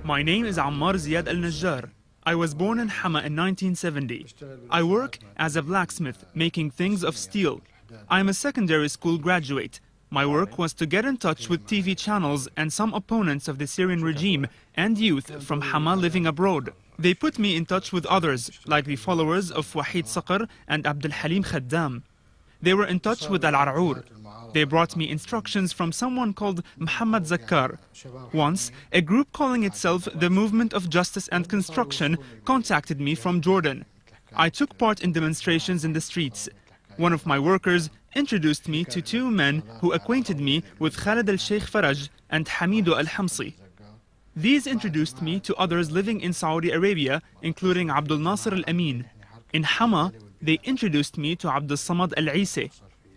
My name is Ammar Najjar. I was born in Hama in 1970. I work as a blacksmith, making things of steel. I'm a secondary school graduate. My work was to get in touch with TV channels and some opponents of the Syrian regime and youth from Hama living abroad. They put me in touch with others, like the followers of Wahid Saqr and Abdul Halim Khaddam. They were in touch with Al-Ar'ur. They brought me instructions from someone called Ammar Najjar. Once, a group calling itself the Movement of Justice and Construction contacted me from Jordan. I took part in demonstrations in the streets. One of my workers introduced me to two men who acquainted me with Khalid al-Sheikh Faraj and Hamidu al-Hamsi. These introduced me to others living in Saudi Arabia, including Abdul Nasser al-Amin. In Hama, they introduced me to Abdul Samad al-Isi.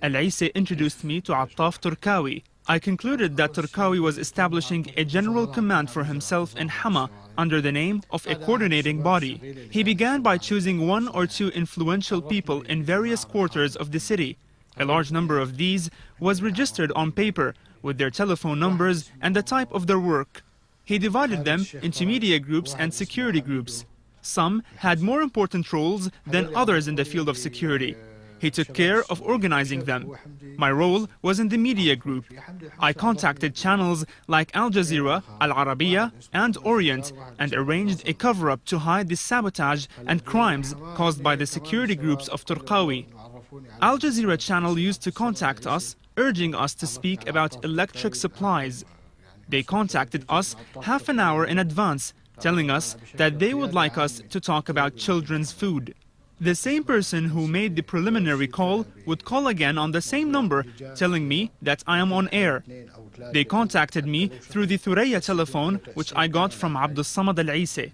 Al-Isi introduced me to Attaf Turkawi. I concluded that Turkawi was establishing a general command for himself in Hama under the name of a coordinating body. He began by choosing one or two influential people in various quarters of the city. A large number of these was registered on paper with their telephone numbers and the type of their work. He divided them into media groups and security groups. Some had more important roles than others in the field of security. He took care of organizing them. My role was in the media group. I contacted channels like Al Jazeera, Al Arabiya, and Orient and arranged a cover-up to hide the sabotage and crimes caused by the security groups of Turkawi. Al Jazeera channel used to contact us, urging us to speak about electric supplies. They contacted us half an hour in advance, telling us that they would like us to talk about children's food. The same person who made the preliminary call would call again on the same number, telling me that I am on air. They contacted me through the Thuraya telephone, which I got from Abdul Samad al-Isi.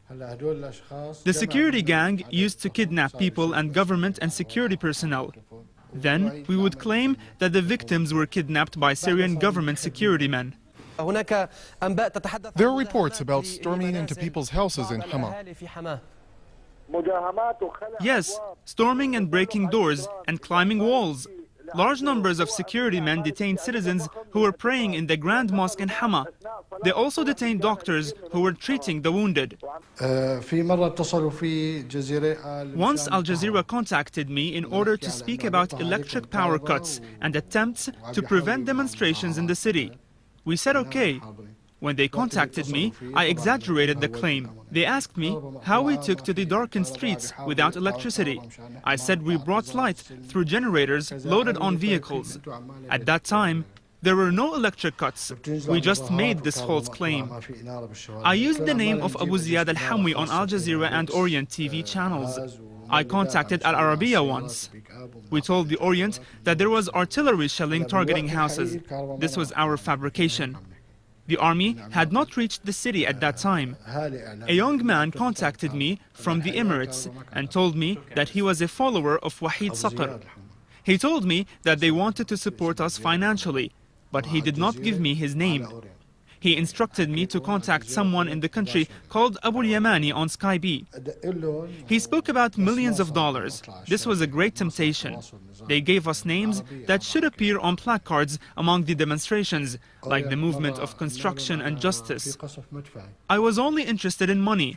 The security gang used to kidnap people and government and security personnel. Then we would claim that the victims were kidnapped by Syrian government security men. There are reports about storming into people's houses in Hama. Yes, storming and breaking doors and climbing walls. Large numbers of security men detained citizens who were praying in the Grand Mosque in Hama. They also detained doctors who were treating the wounded. Once Al Jazeera contacted me in order to speak about electric power cuts and attempts to prevent demonstrations in the city. We said okay. When they contacted me, I exaggerated the claim. They asked me how we took to the darkened streets without electricity. I said we brought light through generators loaded on vehicles. At that time, there were no electric cuts. We just made this false claim. I used the name of Abu Ziyad al-Hamwi on Al Jazeera and Orient TV channels. I contacted Al Arabiya once. We told the Orient that there was artillery shelling targeting houses. This was our fabrication. The army had not reached the city at that time. A young man contacted me from the Emirates and told me that he was a follower of Wahid Saqr. He told me that they wanted to support us financially, but he did not give me his name. He instructed me to contact someone in the country called Abu Yamani on Skype. He spoke about millions of dollars. This was a great temptation. They gave us names that should appear on placards among the demonstrations, like the Movement of Construction and Justice. I was only interested in money.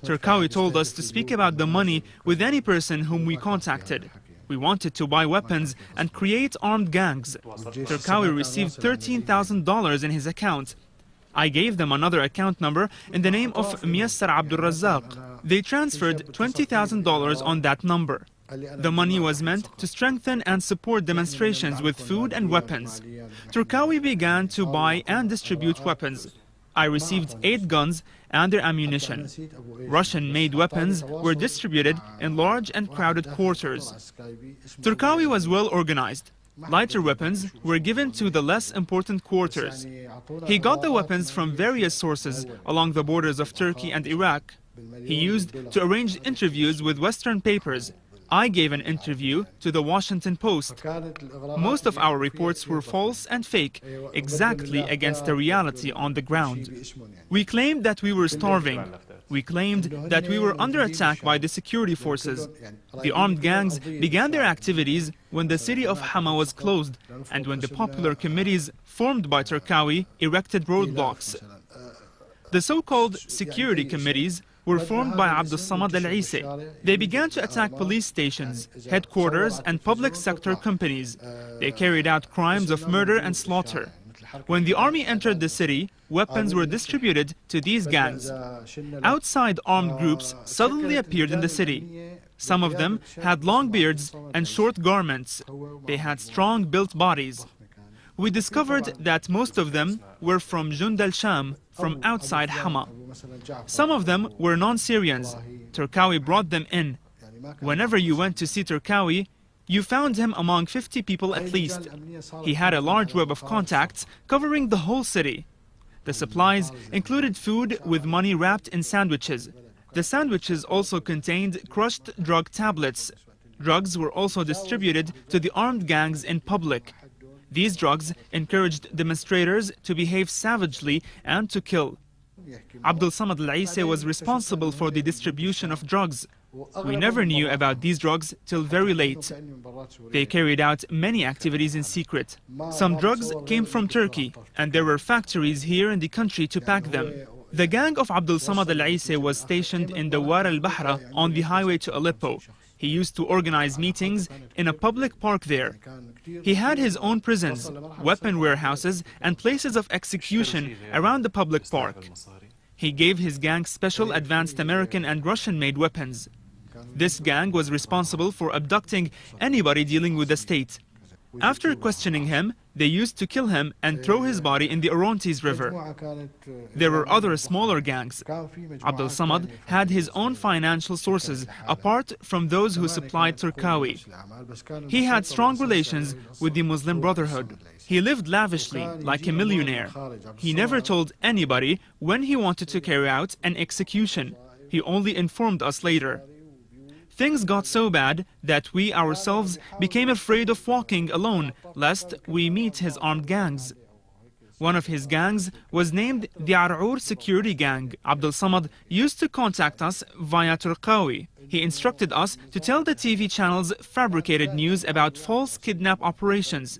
Turkawi told us to speak about the money with any person whom we contacted. We wanted to buy weapons and create armed gangs. Turkawi received $13,000 in his account. I gave them another account number in the name of Miyassar Abdul Razzaq. They transferred $20,000 on that number. The money was meant to strengthen and support demonstrations with food and weapons. Turkawi began to buy and distribute weapons. I received 8 guns and their ammunition. Russian-made weapons were distributed in large and crowded quarters. Turkawi was well organized. Lighter weapons were given to the less important quarters. He got the weapons from various sources along the borders of Turkey and Iraq. He used to arrange interviews with Western papers. I gave an interview to the Washington Post. Most of our reports were false and fake, exactly against the reality on the ground. We claimed that we were starving. We claimed that we were under attack by the security forces. The armed gangs began their activities when the city of Hama was closed and when the popular committees formed by Turkawi erected roadblocks. The so-called security committees were formed by Abdul Samad al-Isi. They began to attack police stations, headquarters, and public sector companies. They carried out crimes of murder and slaughter. When the army entered the city, weapons were distributed to these gangs. Outside armed groups suddenly appeared in the city. Some of them had long beards and short garments. They had strong-built bodies. We discovered that most of them were from Jund al-Sham, from outside Hama. Some of them were non-Syrians. Turkawi brought them in. Whenever you went to see Turkawi, you found him among 50 people at least. He had a large web of contacts covering the whole city. The supplies included food with money wrapped in sandwiches. The sandwiches also contained crushed drug tablets. Drugs were also distributed to the armed gangs in public. These drugs encouraged demonstrators to behave savagely and to kill. Abdul Samad al-Isi was responsible for the distribution of drugs. We never knew about these drugs till very late. They carried out many activities in secret. Some drugs came from Turkey, and there were factories here in the country to pack them. The gang of Abdul Samad al-Isi was stationed in the War al-Bahra on the highway to Aleppo. He used to organize meetings in a public park there. He had his own prisons, weapon warehouses, and places of execution around the public park. He gave his gang special advanced American and Russian-made weapons. This gang was responsible for abducting anybody dealing with the state. After questioning him, they used to kill him and throw his body in the Orontes River. There were other smaller gangs. Abdul Samad had his own financial sources apart from those who supplied Turkawi. He had strong relations with the Muslim Brotherhood. He lived lavishly, like a millionaire. He never told anybody when he wanted to carry out an execution. He only informed us later. Things got so bad that we ourselves became afraid of walking alone, lest we meet his armed gangs. One of his gangs was named the Ar'ur Security Gang. Abdul Samad used to contact us via Turkawi. He instructed us to tell the TV channels fabricated news about false kidnap operations.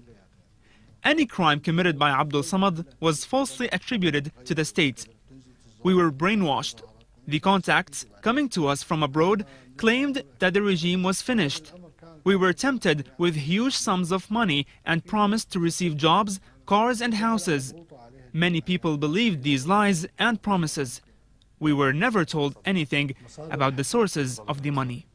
Any crime committed by Abdul Samad was falsely attributed to the state. We were brainwashed. The contacts coming to us from abroad claimed that the regime was finished. We were tempted with huge sums of money and promised to receive jobs, cars and houses. Many people believed these lies and promises. We were never told anything about the sources of the money.